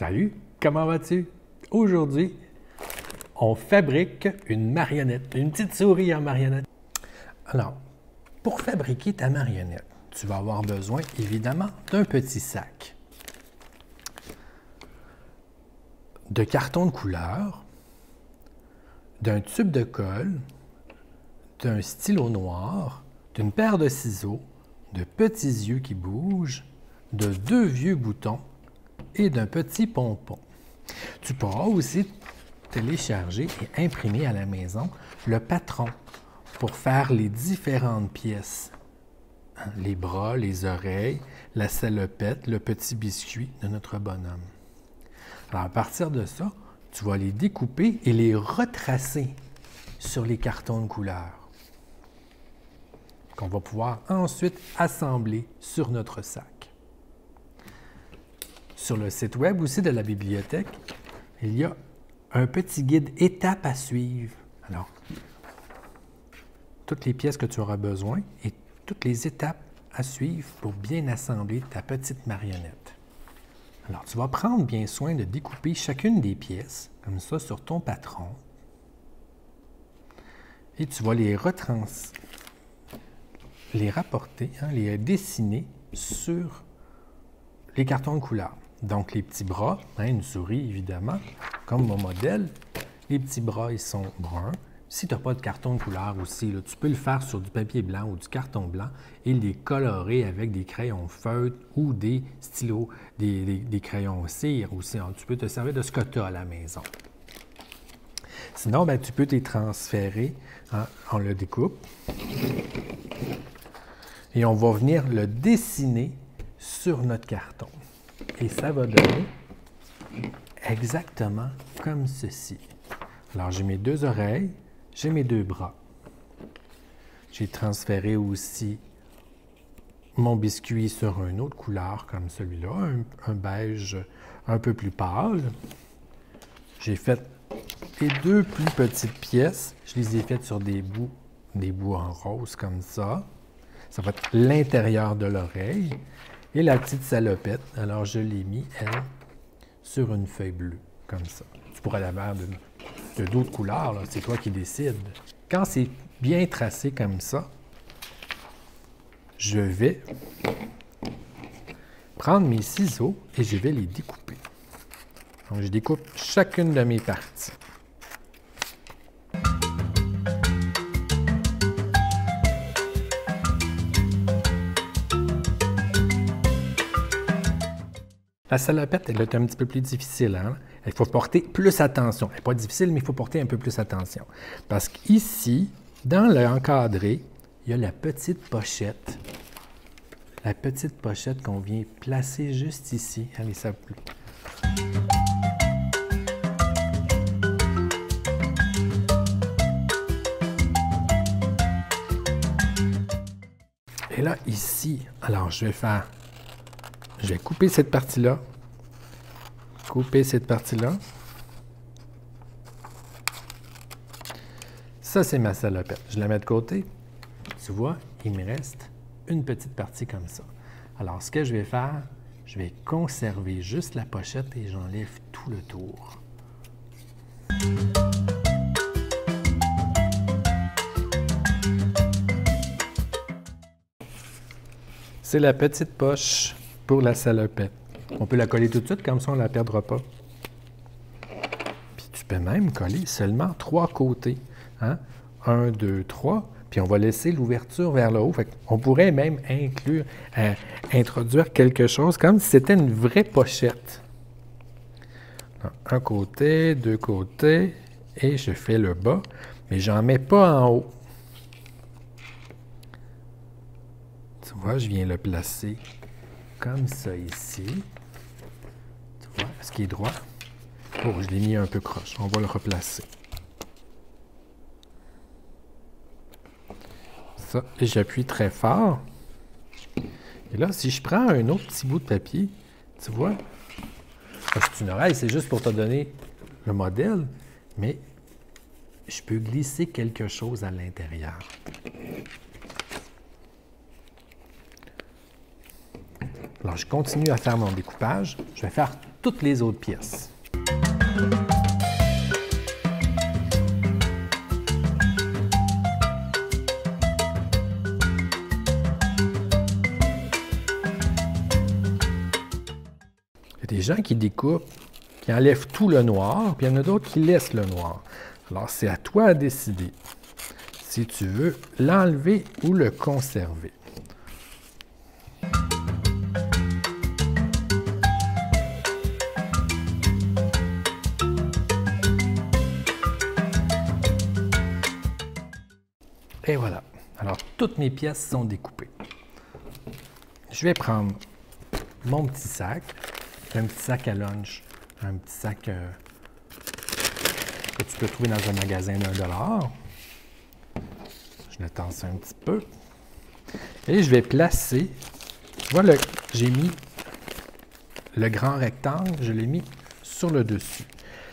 Salut, comment vas-tu? Aujourd'hui, on fabrique une marionnette, une petite souris en marionnette. Alors, pour fabriquer ta marionnette, tu vas avoir besoin évidemment d'un petit sac, de carton de couleur, d'un tube de colle, d'un stylo noir, d'une paire de ciseaux, de petits yeux qui bougent, de 2 vieux boutons et d'un petit pompon. Tu pourras aussi télécharger et imprimer à la maison le patron pour faire les différentes pièces. Les bras, les oreilles, la salopette, le petit biscuit de notre bonhomme. Alors, à partir de ça, tu vas les découper et les retracer sur les cartons de couleur qu'on va pouvoir ensuite assembler sur notre sac. Sur le site web aussi de la bibliothèque, il y a un petit guide étape à suivre. Alors, toutes les pièces que tu auras besoin et toutes les étapes à suivre pour bien assembler ta petite marionnette. Alors, tu vas prendre bien soin de découper chacune des pièces, comme ça, sur ton patron. Et tu vas les rapporter, les dessiner sur les cartons de couleur. Donc, les petits bras, une souris évidemment, comme mon modèle. Les petits bras, ils sont bruns. Si tu n'as pas de carton de couleur aussi, là, tu peux le faire sur du papier blanc ou du carton blanc et les colorer avec des crayons feutres ou des stylos, des crayons cire aussi. Alors, tu peux te servir de ce que tu as à la maison. Sinon, tu peux les transférer. On le découpe. Et on va venir le dessiner sur notre carton. Et ça va donner exactement comme ceci. Alors, j'ai mes 2 oreilles, j'ai mes 2 bras. J'ai transféré aussi mon biscuit sur une autre couleur comme celui-là, un beige un peu plus pâle. J'ai fait les 2 plus petites pièces. Je les ai faites sur des bouts en rose comme ça. Ça va être l'intérieur de l'oreille. Et la petite salopette, alors je l'ai mis, elle, sur une feuille bleue, comme ça. Tu pourrais la faire de d'autres couleurs, c'est toi qui décides. Quand c'est bien tracé comme ça, je vais prendre mes ciseaux et je vais les découper. Donc, je découpe chacune de mes parties. La salopette, elle est un petit peu plus difficile. Il faut porter plus attention. Elle n'est pas difficile, mais il faut porter un peu plus attention. Parce qu'ici, dans l'encadré, il y a la petite pochette. La petite pochette qu'on vient placer juste ici. Allez, ça plie. Et là, ici, alors je vais couper cette partie-là, couper cette partie-là. Ça, c'est ma salopette. Je la mets de côté. Tu vois, il me reste une petite partie comme ça. Alors, ce que je vais faire, je vais conserver juste la pochette et j'enlève tout le tour. C'est la petite poche pour la salopette. On peut la coller tout de suite, comme ça on ne la perdra pas. Puis tu peux même coller seulement 3 côtés. 1, 2, 3. Puis on va laisser l'ouverture vers le haut. On pourrait même introduire quelque chose comme si c'était une vraie pochette. Un côté, 2 côtés, et je fais le bas, mais j'en mets pas en haut. Tu vois, je viens le placer comme ça ici. Tu vois, est-ce qu'il est droit? Oh, je l'ai mis un peu croche. On va le replacer. Ça, et j'appuie très fort. Et là, si je prends un autre petit bout de papier, tu vois, c'est une oreille, c'est juste pour te donner le modèle, mais je peux glisser quelque chose à l'intérieur. Alors, je continue à faire mon découpage. Je vais faire toutes les autres pièces. Il y a des gens qui découpent, qui enlèvent tout le noir, puis il y en a d'autres qui laissent le noir. Alors, c'est à toi de décider si tu veux l'enlever ou le conserver. Et voilà. Alors, toutes mes pièces sont découpées. Je vais prendre mon petit sac, un petit sac à lunch, un petit sac que tu peux trouver dans un magasin d'$1. Je le tasse un petit peu. Et je vais placer, tu vois, j'ai mis le grand rectangle, je l'ai mis sur le dessus.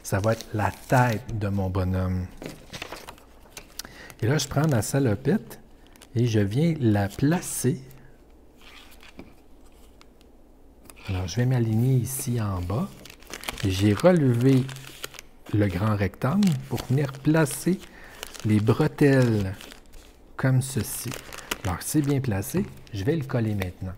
Ça va être la tête de mon bonhomme. Et là, je prends ma salopette et je viens la placer. Alors, je vais m'aligner ici en bas. Et j'ai relevé le grand rectangle pour venir placer les bretelles comme ceci. Alors, c'est bien placé. Je vais le coller maintenant.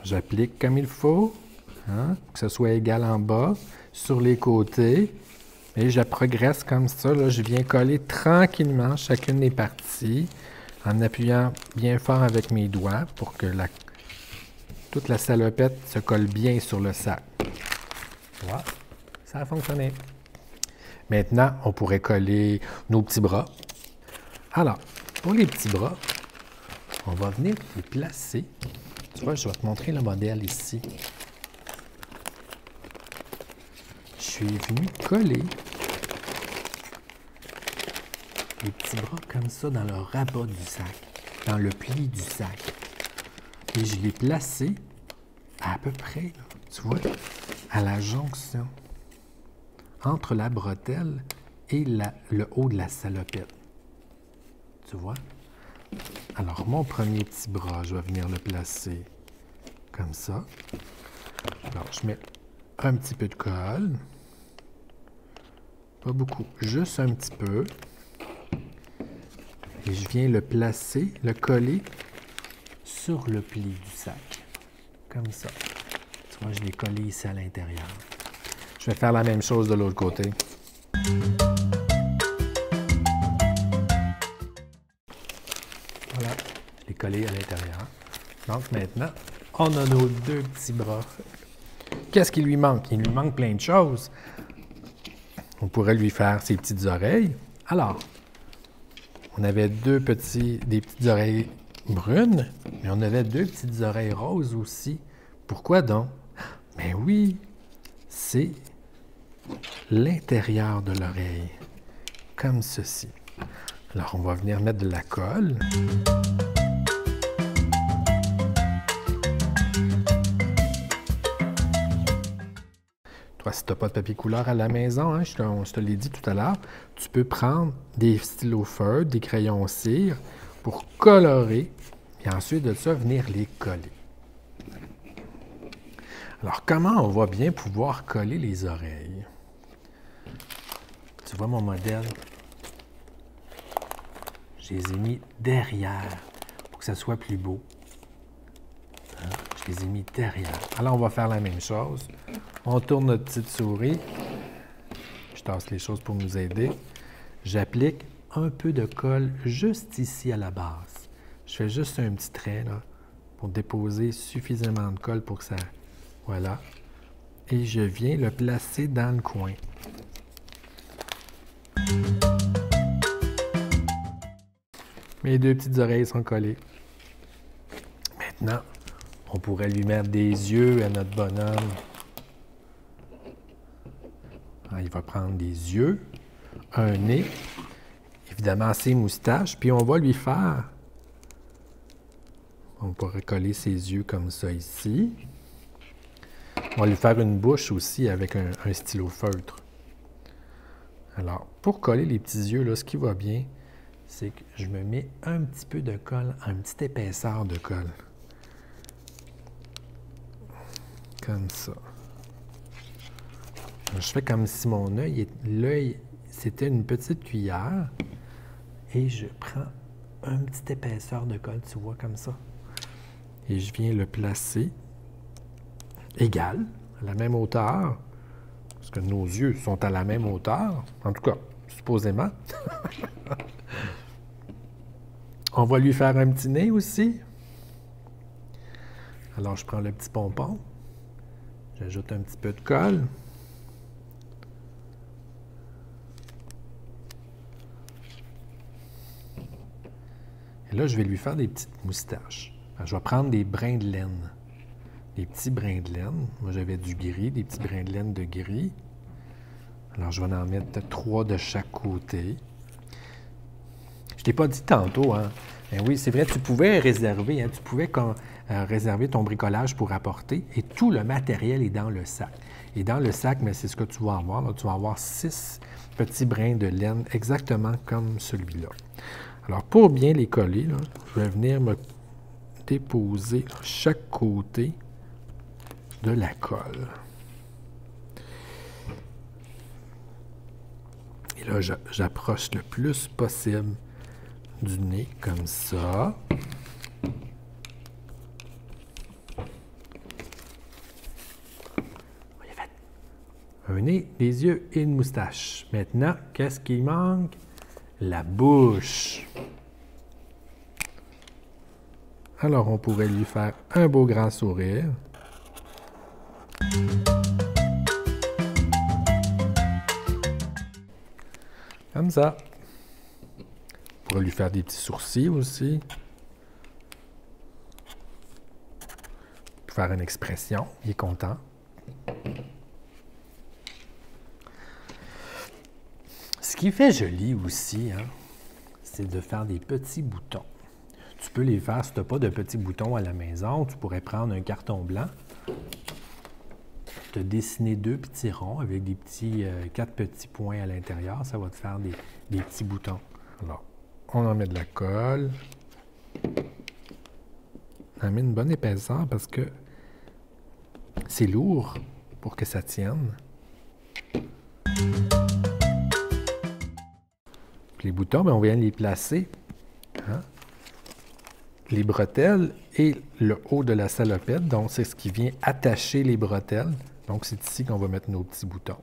J'applique comme il faut, hein, que ce soit égal en bas, sur les côtés. Et je progresse comme ça. Là, je viens coller tranquillement chacune des parties en appuyant bien fort avec mes doigts pour que toute la salopette se colle bien sur le sac. Voilà, ça a fonctionné. Maintenant, on pourrait coller nos petits bras. Alors, pour les petits bras, on va venir les placer. Tu vois, je vais te montrer le modèle ici. Je suis venu coller les petits bras comme ça dans le rabat du sac, dans le pli du sac. Et je l'ai placé à peu près, là, tu vois, à la jonction entre la bretelle et le haut de la salopette. Tu vois? Alors, mon premier petit bras, je vais venir le placer comme ça. Alors, je mets un petit peu de colle. Pas beaucoup, juste un petit peu. Et je viens le placer, le coller sur le pli du sac. Comme ça. Tu vois, je l'ai collé ici à l'intérieur. Je vais faire la même chose de l'autre côté. Voilà, je l'ai collé à l'intérieur. Donc maintenant, on a nos deux petits bras. Qu'est-ce qui lui manque? Il lui manque plein de choses. On pourrait lui faire ses petites oreilles. Alors, on avait des petites oreilles brunes, mais on avait deux petites oreilles roses aussi. Pourquoi donc? Mais oui, c'est l'intérieur de l'oreille, comme ceci. Alors, on va venir mettre de la colle. Toi, si tu n'as pas de papier couleur à la maison, hein, je te l'ai dit tout à l'heure, tu peux prendre des stylos feutres, des crayons cire pour colorer et ensuite de ça, venir les coller. Alors, comment on va bien pouvoir coller les oreilles? Tu vois mon modèle? Je les ai mis derrière pour que ça soit plus beau. Hein? Je les ai mis derrière. Alors, on va faire la même chose. On tourne notre petite souris. Je tasse les choses pour nous aider. J'applique un peu de colle juste ici à la base. Je fais juste un petit trait là, pour déposer suffisamment de colle pour que ça... Voilà. Et je viens le placer dans le coin. Mes deux petites oreilles sont collées. Maintenant, on pourrait lui mettre des yeux à notre bonhomme. Alors, il va prendre des yeux, un nez, évidemment ses moustaches, puis on va lui faire... On pourrait coller ses yeux comme ça ici. On va lui faire une bouche aussi avec un stylo feutre. Alors, pour coller les petits yeux, là, ce qui va bien, c'est que je me mets un petit peu de colle, une petite épaisseur de colle. Comme ça. Je fais comme si mon l'œil, c'était une petite cuillère. Et je prends une petite épaisseur de colle, tu vois, comme ça. Et je viens le placer égal, à la même hauteur. Parce que nos yeux sont à la même hauteur. En tout cas, supposément. On va lui faire un petit nez aussi. Alors, je prends le petit pompon. J'ajoute un petit peu de colle. Et là, je vais lui faire des petites moustaches. Alors, je vais prendre des brins de laine. Des petits brins de laine. Moi, j'avais du gris, des petits brins de laine de gris. Alors, je vais en mettre 3 de chaque côté. Je ne t'ai pas dit tantôt, hein? Ben oui, c'est vrai, tu pouvais réserver, hein? Tu pouvais réserver ton bricolage pour apporter et tout le matériel est dans le sac. Et dans le sac, mais c'est ce que tu vas avoir. Là, tu vas avoir 6 petits brins de laine exactement comme celui-là. Alors, pour bien les coller, là, je vais venir me déposer chaque côté de la colle. Et là, j'approche le plus possible du nez, comme ça. Un nez, des yeux et une moustache. Maintenant, qu'est-ce qui manque? La bouche. Alors, on pourrait lui faire un beau grand sourire. Comme ça. On pourrait lui faire des petits sourcils aussi. Faire une expression. Il est content. Ce qui fait joli aussi, hein, c'est de faire des petits boutons. Tu peux les faire, si tu n'as pas de petits boutons à la maison, tu pourrais prendre un carton blanc, te dessiner 2 petits ronds avec des petits 4 petits points à l'intérieur. Ça va te faire des petits boutons. Alors, on en met de la colle. On en met une bonne épaisseur parce que c'est lourd pour que ça tienne. Les boutons, bien, on vient les placer. Hein? Les bretelles et le haut de la salopette. Donc, c'est ce qui vient attacher les bretelles. Donc, c'est ici qu'on va mettre nos petits boutons.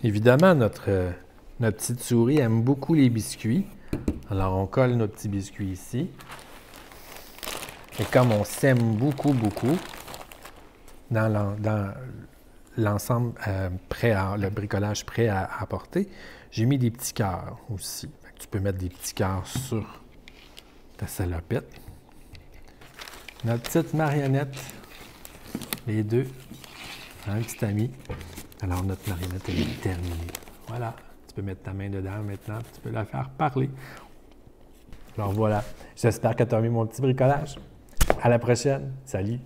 Évidemment, notre petite souris aime beaucoup les biscuits. Alors, on colle nos petits biscuits ici. Et comme on s'aime beaucoup, beaucoup, dans l'ensemble le bricolage prêt à apporter, j'ai mis des petits cœurs aussi. Fait que tu peux mettre des petits cœurs sur ta salopette. Notre petite marionnette, les deux, un petit ami. Alors, notre marionnette est terminée. Voilà, tu peux mettre ta main dedans maintenant, tu peux la faire parler. Alors voilà, j'espère que tu as aimé mon petit bricolage. À la prochaine, salut!